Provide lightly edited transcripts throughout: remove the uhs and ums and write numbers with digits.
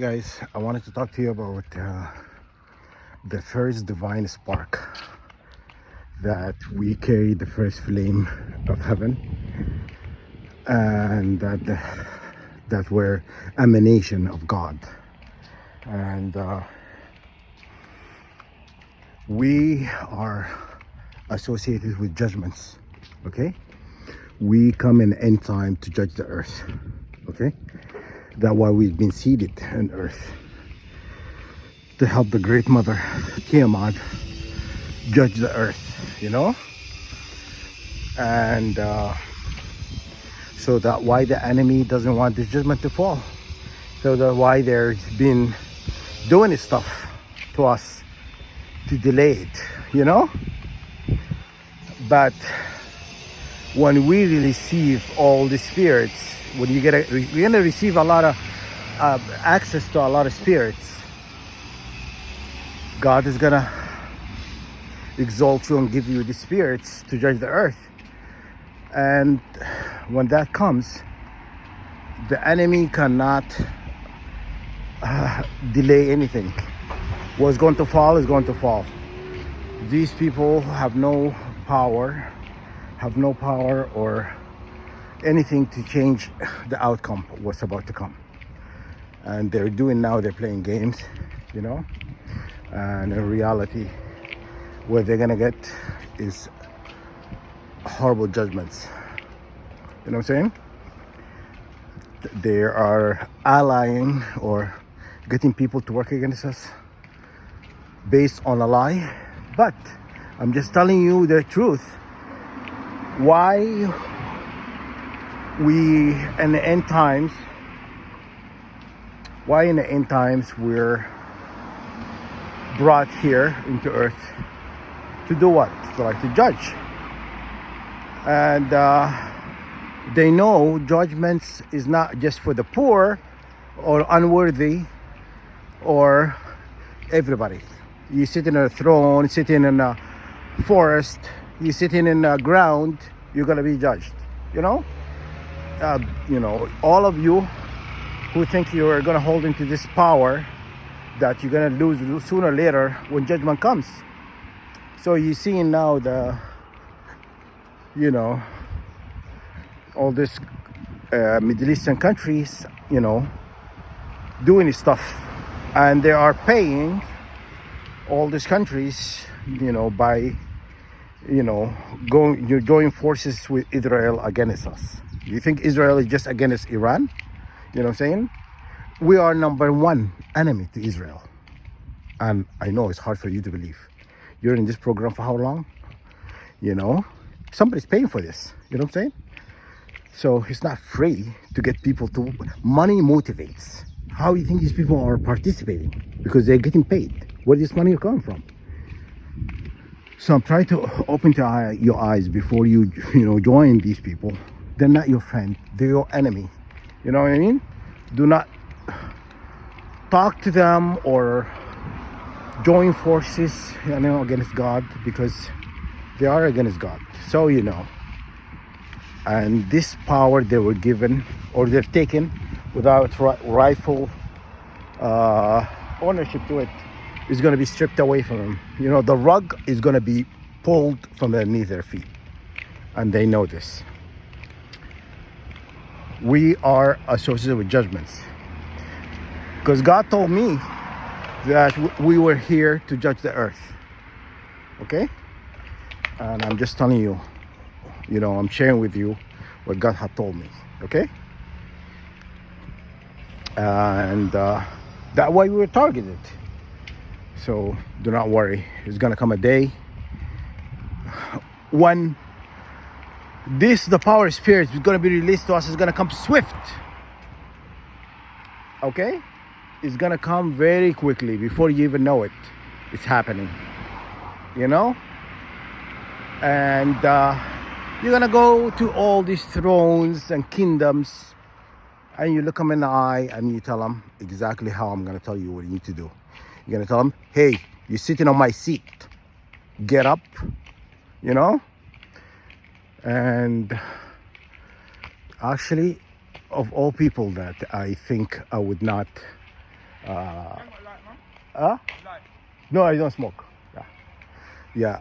Guys, I wanted to talk to you about the first divine spark that we carry, the first flame of heaven, and that we're emanation of God, and we are associated with judgments. Okay, we come in end time to judge the earth. Okay, that's why we've been seated on earth, to help the great mother Tiamat judge the earth, and so that why the enemy doesn't want this judgment to fall, so that why there's been doing this stuff to us to delay it. But when we receive all the spirits, when you're gonna receive a lot of access to a lot of spirits, God is gonna exalt you and give you the spirits to judge the earth. And when that comes, the enemy cannot delay anything. What's going to fall is going to fall. These people have no power or anything to change the outcome of what's about to come. And they're playing games, and in reality, what they're gonna get is horrible judgments. You know what I'm saying? They are allying or getting people to work against us based on a lie. But I'm just telling you the truth. Why in the end times we're brought here into earth to do what? To judge. And they know judgments is not just for the poor or unworthy or everybody. You sitting on a throne, sitting in a forest, you sitting in the ground, you're gonna be judged. All of you who think you are gonna hold into this power, that you're gonna lose sooner or later when judgment comes. So you're seeing now all this Middle Eastern countries, doing stuff, and they are paying all these countries, by you're joining forces with Israel against us. You think Israel is just against Iran? You know what I'm saying? We are number one enemy to Israel. And I know it's hard for you to believe. You're in this program for how long? Somebody's paying for this. You know what I'm saying? So it's not free to get people to. Money motivates. How do you think these people are participating? Because they're getting paid. Where this money is coming from? So I'm trying to open your eyes before you join these people. They're not your friend. They're your enemy. You know what I mean? Do not talk to them or join forces, against God, because they are against God. So and this power they were given or they've taken without rightful ownership to it is going to be stripped away from them. The rug is going to be pulled from underneath their feet, and they know this. We are associated with judgments because God told me that we were here to judge the earth. Okay? And I'm just telling you, I'm sharing with you what God had told me. Okay? And that way we were targeted. So do not worry. There's gonna come a day when the power of spirit is gonna be released to us. Is gonna come swift. Okay? It's gonna come very quickly before you even know it. It's happening. And you're gonna go to all these thrones and kingdoms, and you look them in the eye and you tell them exactly how I'm gonna tell you what you need to do. You're gonna tell them, hey, you're sitting on my seat. Get up, And actually, of all people that I think I would not Huh? No, I don't smoke. Yeah.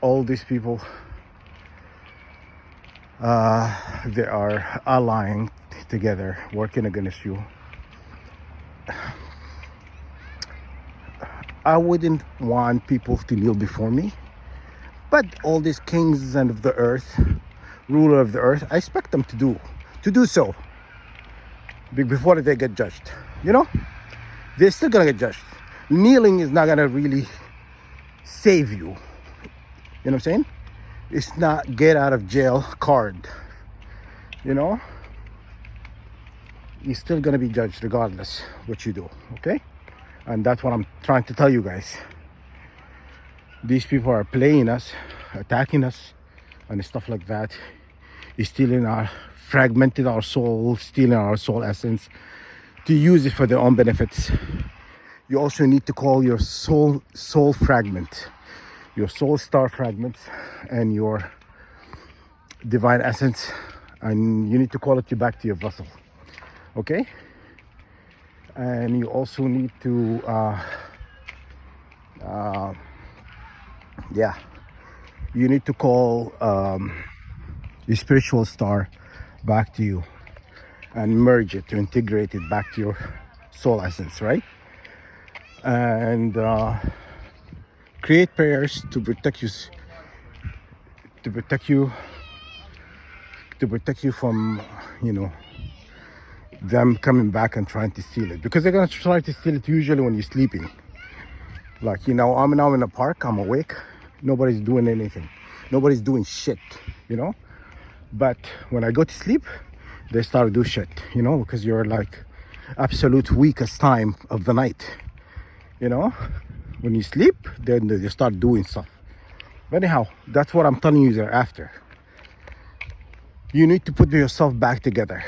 All these people, they are allying together, working against you. I wouldn't want people to kneel before me, but all these kings and of the earth, ruler of the earth, I expect them to do so before they get judged. You know, they're still gonna get judged. Kneeling is not gonna really save you. You know what I'm saying? It's not get out of jail card. You know, you're still gonna be judged regardless what you do. Okay, and that's what I'm trying to tell you guys. These people are playing us, attacking us, and stuff like that. Is stealing fragmenting our soul, stealing our soul essence to use it for their own benefits. You also need to call your soul fragment, your soul star fragments, and your divine essence, and you need to call it back to your vessel. Okay? And you also need to you need to call your spiritual star back to you and merge it, to integrate it back to your soul essence, right? And create prayers to protect you, from, you know, them coming back and trying to steal it, because they're gonna try to steal it usually when you're sleeping. Like, you know, I'm now in the park, I'm awake, nobody's doing anything, nobody's doing shit, you know. But when I go to sleep, they start to do shit, you know, because you're like absolute weakest time of the night, you know. When you sleep, then they start doing stuff. But anyhow, that's what I'm telling you they're after. You need to put yourself back together.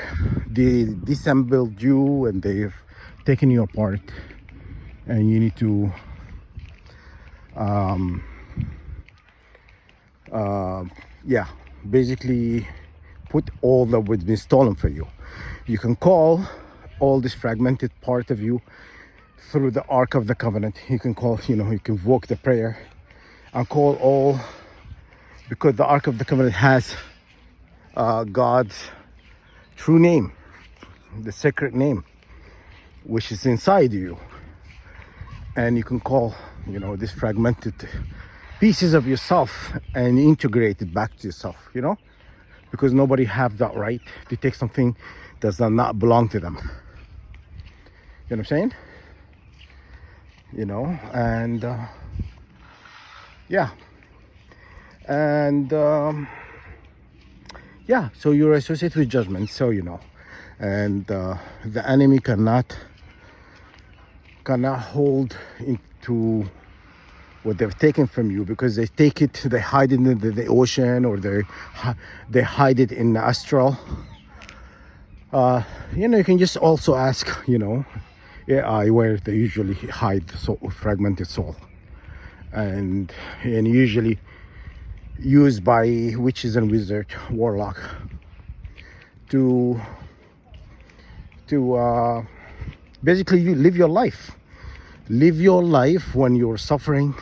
They disassembled you and they've taken you apart, and you need to basically put all that was been stolen for you. You can call all this fragmented part of you through the Ark of the Covenant. You can call, you know, you can invoke the prayer and call all, because the Ark of the Covenant has God's true name, the sacred name, which is inside you. And you can call, you know, this fragmented pieces of yourself and integrate it back to yourself, you know, because nobody have that right to take something that does not belong to them. You know what I'm saying? You know, and so you're associated with judgment, so you know, and the enemy cannot hold into what they've taken from you, because they take it, they hide it in the ocean, or they hide it in the astral. You know, you can just also ask, you know, AI where they usually hide the soul, fragmented soul, and usually used by witches and wizard, warlock, to basically you live your life when you're suffering.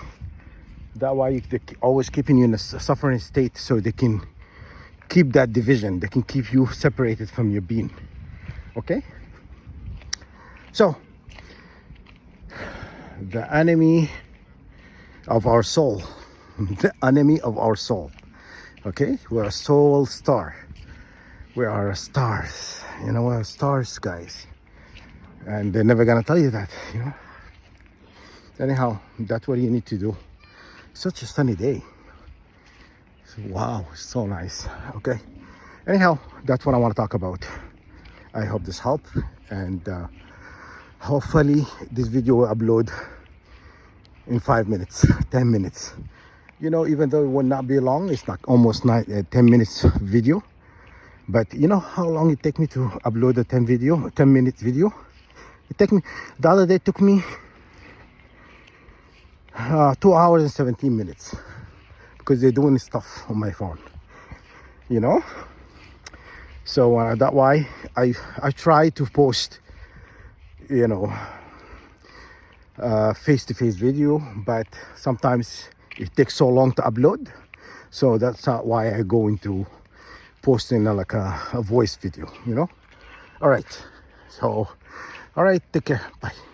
That way they're always keeping you in a suffering state, so they can keep that division, they can keep you separated from your being. Okay, so the enemy of our soul, the enemy of our soul. Okay, we're a soul star, we are stars, you know, we're stars, guys, and they're never gonna tell you that, you know. Anyhow, that's what you need to do. Such a sunny day. Wow, so nice. Okay, anyhow, that's what I want to talk about. I hope this helped, and hopefully this video will upload in 5 minutes, 10 minutes. You know, even though it will not be long, it's not almost 10 minutes video, but you know how long it take me to upload a 10 minutes video? The other day it took me 2 hours and 17 minutes, because they're doing stuff on my phone, you know. So that's why I try to post you know, face-to-face video, but sometimes it takes so long to upload, so that's why I go into posting like a voice video, you know. All right, so all right, take care, bye.